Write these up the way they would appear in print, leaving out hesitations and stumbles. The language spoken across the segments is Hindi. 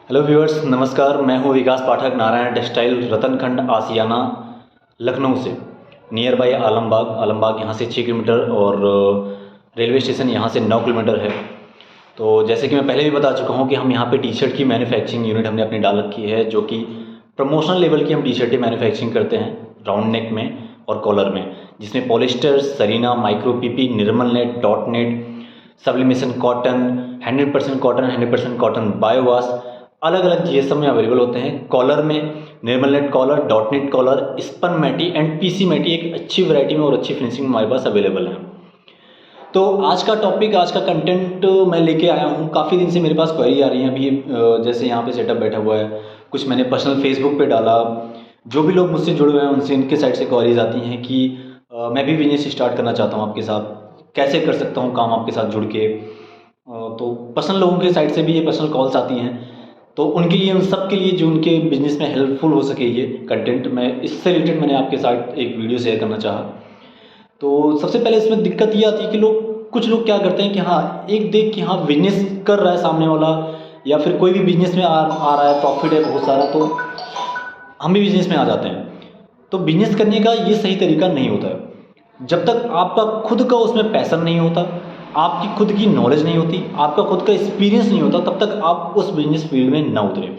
हेलो व्यूअर्स, नमस्कार। मैं हूं विकास पाठक, नारायण टेक्सटाइल, रतनखंड, आसियाना, लखनऊ से। नियर बाय आलमबाग यहाँ से 6 किलोमीटर और रेलवे स्टेशन यहाँ से 9 किलोमीटर है। तो जैसे कि मैं पहले भी बता चुका हूँ कि हम यहाँ पे टी शर्ट की मैन्युफैक्चरिंग यूनिट हमने अपनी डाल रखी है, जो कि प्रमोशनल लेवल की हम टी शर्टें मैन्युफैक्चरिंग करते हैं राउंड नेक में और कॉलर में, जिसमें पॉलिस्टर, सरीना, micro PP, Nirmal net, dot net, sublimation cotton, 100% cotton, 100% cotton biowash अलग अलग जीएसएम में अवेलेबल होते हैं। कॉलर में Nirmal net collar, dot net collar, spun matty and PC matty एक अच्छी वैरायटी में और अच्छी फिनिशिंग में हमारे पास अवेलेबल है। तो आज का टॉपिक, आज का कंटेंट मैं लेके आया हूँ। काफ़ी दिन से मेरे पास क्वेरी आ रही है अभी, जैसे यहाँ पे सेटअप बैठा हुआ है, कुछ मैंने पर्सनल फेसबुक पे डाला, जो भी लोग मुझसे जुड़े हुए हैं उनसे, इनके साइड से क्वेरीज आती हैं कि मैं भी बिजनेस स्टार्ट करना चाहता हूँ आपके साथ, कैसे कर सकता हूँ काम आपके साथ जुड़ के। तो पर्सनल लोगों के साइड से भी ये पर्सनल कॉल्स आती हैं, तो उनके लिए, उन सब के लिए जो उनके बिजनेस में हेल्पफुल हो सके ये कंटेंट, मैं इससे रिलेटेड मैंने आपके साथ एक वीडियो शेयर करना चाहा। तो सबसे पहले इसमें दिक्कत ये आती है कि कुछ लोग क्या करते हैं कि हाँ, एक देख कि हाँ बिजनेस कर रहा है सामने वाला, या फिर कोई भी बिजनेस में आ रहा है, प्रॉफिट है बहुत सारा, तो हम भी बिजनेस में आ जाते हैं। तो बिजनेस करने का ये सही तरीका नहीं होता है। जब तक आपका खुद का उसमें पैशन नहीं होता, आपकी खुद की नॉलेज नहीं होती, आपका खुद का एक्सपीरियंस नहीं होता, तब तक आप उस बिजनेस फील्ड में ना उतरें।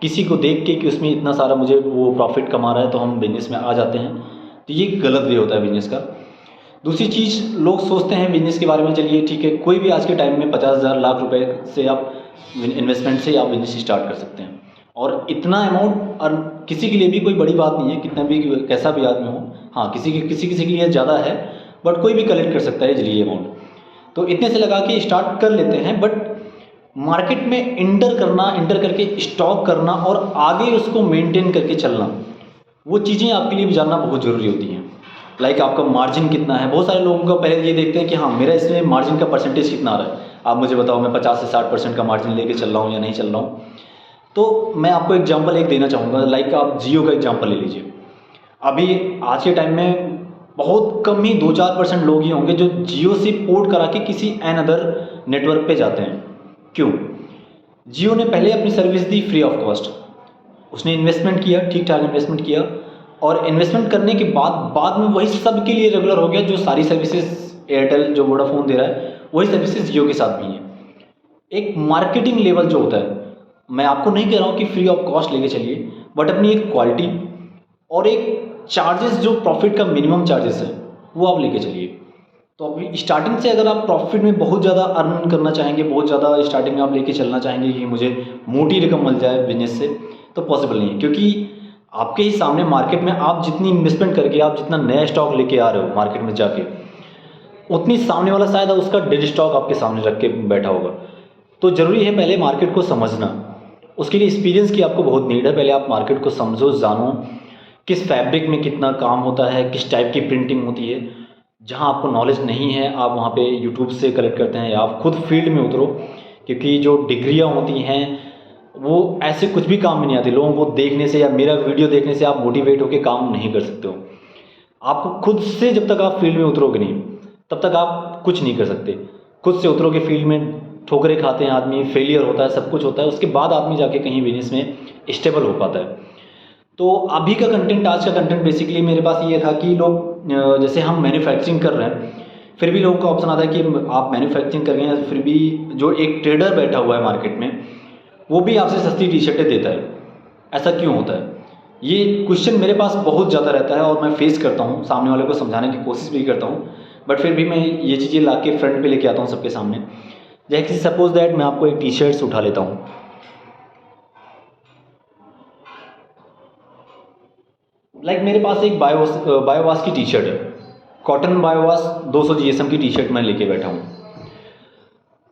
किसी को देख के कि उसमें इतना सारा मुझे वो प्रॉफिट कमा रहा है तो हम बिजनेस में आ जाते हैं, तो ये गलत वे होता है बिजनेस का। दूसरी चीज़, लोग सोचते हैं बिजनेस के बारे में, चलिए ठीक है, कोई भी आज के टाइम में 50,000 लाख रुपए से आप इन्वेस्टमेंट से आप बिजनेस स्टार्ट कर सकते हैं। और इतना अमाउंट और किसी के लिए भी कोई बड़ी बात नहीं है, कितना भी कैसा भी आदमी हो। हाँ, किसी के लिए ज़्यादा है, बट कोई भी कलेक्ट कर सकता है इजीली अमाउंट। तो इतने से लगा के स्टार्ट कर लेते हैं, बट मार्केट में इंटर करके स्टॉक करना और आगे उसको मेंटेन करके चलना, वो चीज़ें आपके लिए भी जानना बहुत ज़रूरी होती हैं। लाइक आपका मार्जिन कितना है। बहुत सारे लोगों का पहले ये देखते हैं कि हाँ, मेरा इसमें मार्जिन का परसेंटेज कितना आ रहा है, आप मुझे बताओ मैं 50 से 60% का मार्जिन लेके चल रहा हूँ या नहीं चल रहा हूँ। तो मैं आपको एग्जांपल एक देना चाहूँगा। लाइक आप जियो का एग्जांपल ले लीजिए। अभी आज के टाइम में बहुत कम ही 2-4% लोग ही होंगे जो जियो से पोर्ट करा के किसी एन अदर नेटवर्क पे जाते हैं। क्यों? जियो ने पहले अपनी service the free of cost, उसने इन्वेस्टमेंट किया, ठीक ठाक इन्वेस्टमेंट किया, और इन्वेस्टमेंट करने के बाद में वही सब के लिए रेगुलर हो गया। जो सारी सर्विसेज एयरटेल, जो वोडाफोन दे रहा है, वही सर्विसेज जियो के साथ भी हैं। एक मार्केटिंग लेवल जो होता है, मैं आपको नहीं कह रहा हूँ कि फ्री ऑफ कॉस्ट लेके चलिए, बट अपनी एक क्वालिटी और एक चार्जेस, जो प्रॉफिट का मिनिमम चार्जेस है, वो आप लेके चलिए। तो अभी स्टार्टिंग से अगर आप प्रॉफिट में बहुत ज़्यादा अर्न करना चाहेंगे, बहुत ज़्यादा स्टार्टिंग में आप लेके चलना चाहेंगे कि मुझे मोटी रकम मिल जाए बिजनेस से, तो पॉसिबल नहीं है। क्योंकि आपके ही सामने मार्केट में आप जितनी इन्वेस्टमेंट करके, आप जितना नया स्टॉक लेके आ रहे हो मार्केट में जाके, उतनी सामने वाला शायद उसका डेड स्टॉक आपके सामने रख के बैठा होगा। तो ज़रूरी है पहले मार्केट को समझना। उसके लिए एक्सपीरियंस की आपको बहुत नीड है। पहले आप मार्केट को समझो, जानो किस फैब्रिक में कितना काम होता है, किस टाइप की प्रिंटिंग होती है। जहाँ आपको नॉलेज नहीं है, आप वहाँ पे यूट्यूब से कलेक्ट करते हैं, या आप खुद फील्ड में उतरो। क्योंकि जो डिग्रियाँ होती हैं वो ऐसे कुछ भी काम में नहीं आती। लोगों को देखने से या मेरा वीडियो देखने से आप मोटिवेट होकर काम नहीं कर सकते हो। आपको खुद से, जब तक आप फील्ड में उतरोगे नहीं, तब तक आप कुछ नहीं कर सकते। खुद से उतरोगे फील्ड में, ठोकरें खाते हैं आदमी, फेलियर होता है, सब कुछ होता है, उसके बाद आदमी जाके कहीं बिजनेस में स्टेबल हो पाता है। तो अभी का कंटेंट, आज का कंटेंट बेसिकली मेरे पास ये था कि लोग, जैसे हम मैन्युफैक्चरिंग कर रहे हैं, फिर भी लोगों का ऑप्शन आता है कि आप मैन्युफैक्चरिंग कर रहे हैं, फिर भी जो एक ट्रेडर बैठा हुआ है मार्केट में, वो भी आपसे सस्ती टी शर्टें देता है। ऐसा क्यों होता है? ये क्वेश्चन मेरे पास बहुत ज़्यादा रहता है और मैं फेस करता हूँ, सामने वाले को समझाने की कोशिश भी करता हूँ, बट फिर भी मैं ये चीज़ें ला के फ्रंट पे लेके आता हूँ सबके सामने। जैसे सपोज दैट मैं आपको एक टी शर्ट्स उठा लेता हूँ। लाइक मेरे पास एक बायोवास की टी शर्ट है, कॉटन बायोवास 200 जीएसएम की टी शर्ट मैं लेके बैठा हूँ।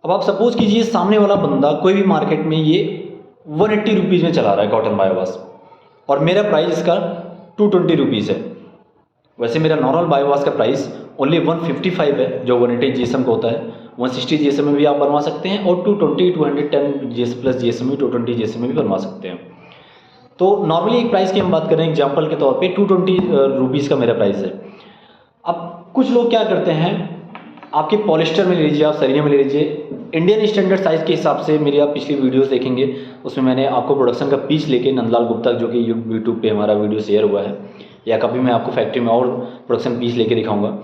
अब आप सपोज कीजिए सामने वाला बंदा कोई भी मार्केट में ये 180 रुपीज़ में चला रहा है कॉटन बायोवास, और मेरा प्राइस इसका 220 रुपीज़ है। वैसे मेरा नॉर्मल बायोवास का प्राइस ओनली 155 है, जो 180 जीएसएम का होता है। 160 जीएसएम में भी आप बनवा सकते हैं, और 210 जीएसएम में, 220 जीएसएम में भी बनवा सकते हैं। तो नॉर्मली एक प्राइस की हम बात करें, एग्जांपल के तौर पे 220 रुपीज़ का मेरा प्राइस है। अब कुछ लोग क्या करते हैं, आपके पॉलिस्टर में ले लीजिए, आप सरीना में ले लीजिए, इंडियन स्टैंडर्ड साइज़ के हिसाब से मेरी आप पिछली वीडियोस देखेंगे, उसमें मैंने आपको प्रोडक्शन का पीस लेके नंदलाल गुप्ता जो कि यूट्यूब पे हमारा वीडियो शेयर हुआ है, या कभी मैं आपको फैक्ट्री में और प्रोडक्शन पीस लेके दिखाऊंगा।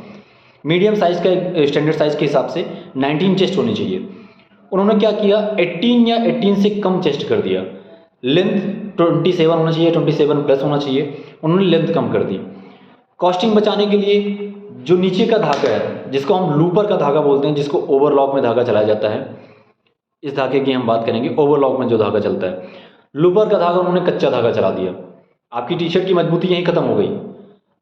मीडियम साइज़ का स्टैंडर्ड साइज़ के हिसाब से 19 चेस्ट होनी चाहिए। उन्होंने क्या किया, 18 या 18 से कम चेस्ट कर दिया। लेंथ 27 होना चाहिए, 27 प्लस होना चाहिए, उन्होंने लेंथ कम कर दी। कॉस्टिंग बचाने के लिए जो नीचे का धागा है, जिसको हम लूपर का धागा बोलते हैं, जिसको ओवरलॉक में धागा चलाया जाता है, इस धागे की हम बात करेंगे। ओवरलॉक में जो धागा चलता है, लूपर का धागा उन्होंने कच्चा धागा चला दिया। आपकी टी शर्ट की मजबूती यहीं ख़त्म हो गई।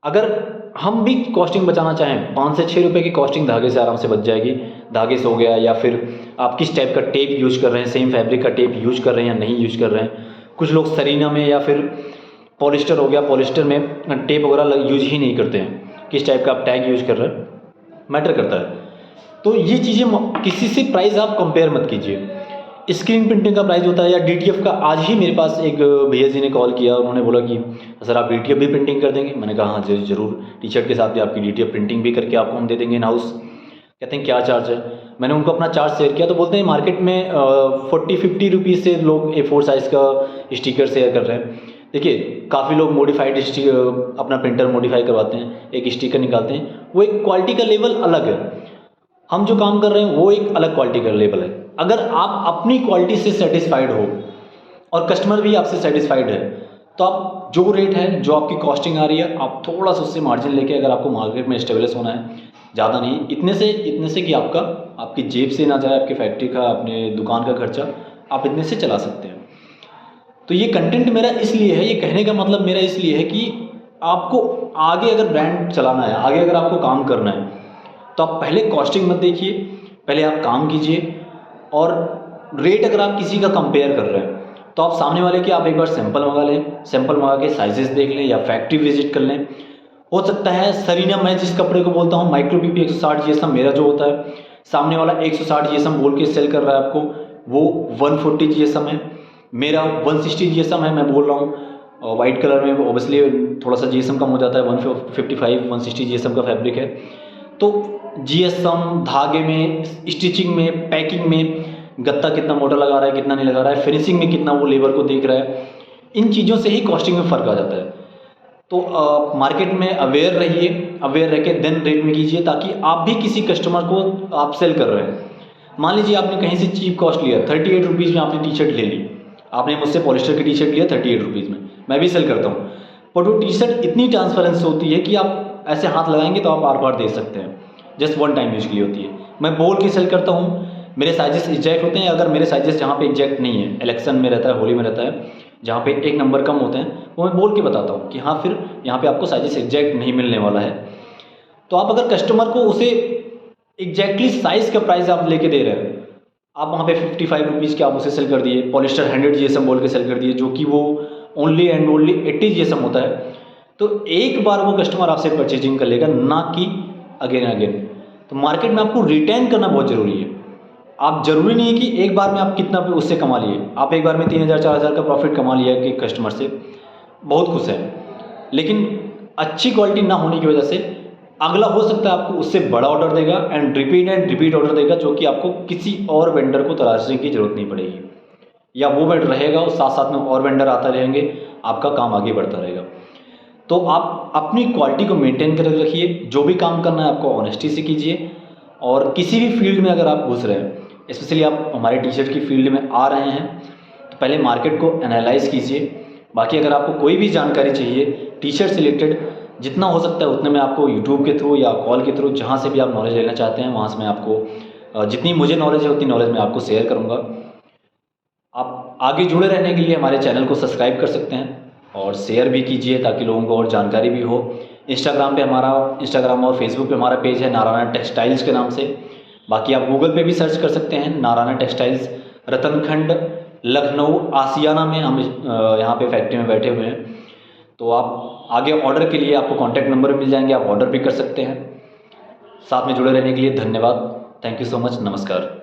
अगर हम भी कॉस्टिंग बचाना चाहें, 5 से 6 रुपये की कॉस्टिंग धागे से आराम से बच जाएगी। धागे से हो गया, या फिर आप किस टाइप का टेप यूज़ कर रहे हैं, सेम फैब्रिक का टेप यूज़ कर रहे हैं या नहीं यूज़ कर रहे हैं। कुछ लोग सरीना में या फिर पॉलिस्टर हो गया, पॉलिस्टर में टेप वगैरह यूज ही नहीं करते हैं। किस टाइप का आप टैग यूज कर रहे हैं मैटर करता है। तो ये चीज़ें किसी से प्राइस आप कंपेयर मत कीजिए। स्क्रीन प्रिंटिंग का प्राइस होता है, या DTF का। आज ही मेरे पास एक भैया जी ने कॉल किया, उन्होंने बोला कि सर आप DTF भी प्रिंटिंग कर देंगे। मैंने कहा हाँ ज़रूर, टी शर्ट के साथ भी आपकी DTF प्रिंटिंग भी करके आपको हम दे देंगे इन हाउस। कहते हैं क्या चार्ज है। मैंने उनको अपना चार्ज शेयर किया, तो बोलते हैं मार्केट में 40-50 रुपीज़ से लोग A4 साइज़ का स्टिकर शेयर कर रहे हैं। देखिए काफ़ी लोग मॉडिफाइड अपना प्रिंटर मॉडिफाई करवाते हैं, एक स्टिकर निकालते हैं, वो एक क्वालिटी का लेवल अलग है। हम जो काम कर रहे हैं वो एक अलग क्वालिटी का लेवल है। अगर आप अपनी क्वालिटी से सेटिस्फाइड हो और कस्टमर भी आपसे सेटिस्फाइड है, तो आप जो रेट है, जो आपकी कॉस्टिंग आ रही है, आप थोड़ा सा उससे मार्जिन लेके, अगर आपको मार्केट में स्टेबलिश होना है, ज़्यादा नहीं, इतने से कि आपकी जेब से ना जाए, आपकी फैक्ट्री का, अपने दुकान का खर्चा, आप इतने से चला सकते हैं। तो ये कंटेंट मेरा इसलिए है, ये कहने का मतलब मेरा इसलिए है कि आपको आगे अगर ब्रांड चलाना है, आगे अगर आपको काम करना है, तो आप पहले कॉस्टिंग मत देखिए, पहले आप काम कीजिए। और रेट अगर आप किसी का कंपेयर कर रहे हैं, तो आप सामने वाले के आप एक बार सैंपल मंगा लें, सैंपल मंगा के साइजेस देख लें, या फैक्ट्री विजिट कर लें। हो सकता है सरीना, मैं जिस कपड़े को बोलता हूँ माइक्रो PP 160 GSM मेरा जो होता है, सामने वाला 160 GSM बोल के सेल कर रहा है आपको, वो 140 GSM है, मेरा 160 GSM है। मैं बोल रहा हूँ वाइट कलर में, ओबियसली थोड़ा सा GSM कम हो जाता है, 155-160 GSM का फैब्रिक है। तो GSM, धागे में, स्टिचिंग में, पैकिंग में, गत्ता कितना मोटा लगा रहा है, कितना नहीं लगा रहा है, फिनिशिंग में कितना वो लेबर को देख रहा है, इन चीज़ों से ही कॉस्टिंग में फ़र्क आ जाता है। तो मार्केट में अवेयर रहिए, अवेयर रह के देन रेट में कीजिए, ताकि आप भी किसी कस्टमर को आप सेल कर रहे हैं। मान लीजिए आपने कहीं से चीप कॉस्ट लिया, 38 रुपीज़ में आपने टी शर्ट ले ली, आपने मुझसे पॉलिस्टर की टी शर्ट लिया 38 रुपीज़ में, मैं भी सेल करता हूँ। बट वो टी शर्ट इतनी ट्रांसपेरेंस होती है कि आप ऐसे हाथ लगाएंगे तो आप बार बार दे सकते हैं, जस्ट वन टाइम यूज के लिए होती है। मैं बोल के सेल करता हूँ, मेरे साइजेस एग्जैक्ट होते हैं। अगर मेरे साइजेस जहाँ पे एग्जैक्ट नहीं है, इलेक्शन में रहता है, होली में रहता है, जहाँ पे एक नंबर कम होते हैं, वो मैं बोल के बताता हूँ कि हाँ फिर यहाँ पे आपको साइजेस एग्जैक्ट नहीं मिलने वाला है। तो आप अगर कस्टमर को उसे एग्जैक्टली साइज़ का प्राइस आप लेके दे रहे हैं, आप वहाँ पे 55 रुपीज़ के आप उसे सेल कर दिए, पॉलिस्टर 100 GSM बोल के सेल कर दिए, जो कि वो ओनली एंड ओनली 80 GSM होता है, तो एक बार वो कस्टमर आपसे परचेजिंग कर लेगा, ना कि अगेन अगेन। तो मार्केट में आपको रिटेन करना बहुत ज़रूरी है। आप ज़रूरी नहीं है कि एक बार में आप कितना भी उससे कमा लिए, आप एक बार में 3000-4000 का प्रॉफिट कमा लिया कि कस्टमर से, बहुत खुश है, लेकिन अच्छी क्वालिटी ना होने की वजह से अगला हो सकता है आपको उससे बड़ा ऑर्डर देगा, एंड रिपीट ऑर्डर देगा, जो कि आपको किसी और वेंडर को तलाशने की ज़रूरत नहीं पड़ेगी, या वो वेंडर रहेगा और साथ साथ में और वेंडर आता रहेंगे, आपका काम आगे बढ़ता रहेगा। तो आप अपनी क्वालिटी को मेंटेन कर रखिए, जो भी काम करना है आपको ऑनेस्टी से कीजिए। और किसी भी फील्ड में अगर आप घुस रहे हैं, स्पेशली आप हमारे टी शर्ट की फील्ड में आ रहे हैं, तो पहले मार्केट को एनालाइज कीजिए। बाकी अगर आपको कोई भी जानकारी चाहिए टी शर्ट से रिलेटेड, जितना हो सकता है उतने मैं आपको यूट्यूब के थ्रू या कॉल के थ्रू, जहाँ से भी आप नॉलेज लेना चाहते हैं, वहाँ से मैं आपको जितनी मुझे नॉलेज है उतनी नॉलेज मैं आपको शेयर करूँगा। आप आगे जुड़े रहने के लिए हमारे चैनल को सब्सक्राइब कर सकते हैं और शेयर भी कीजिए, ताकि लोगों को और जानकारी भी हो। इंस्टाग्राम और फेसबुक पे हमारा पेज है नारायण टेक्सटाइल्स के नाम से। बाकी आप गूगल पे भी सर्च कर सकते हैं नारायण टेक्सटाइल्स, रतनखंड, लखनऊ, आसियाना में हम यहाँ पे फैक्ट्री में बैठे हुए हैं। तो आप आगे ऑर्डर के लिए आपको कॉन्टैक्ट नंबर मिल जाएंगे, आप ऑर्डर भी कर सकते हैं। साथ में जुड़े रहने के लिए धन्यवाद। Thank you so much. नमस्कार।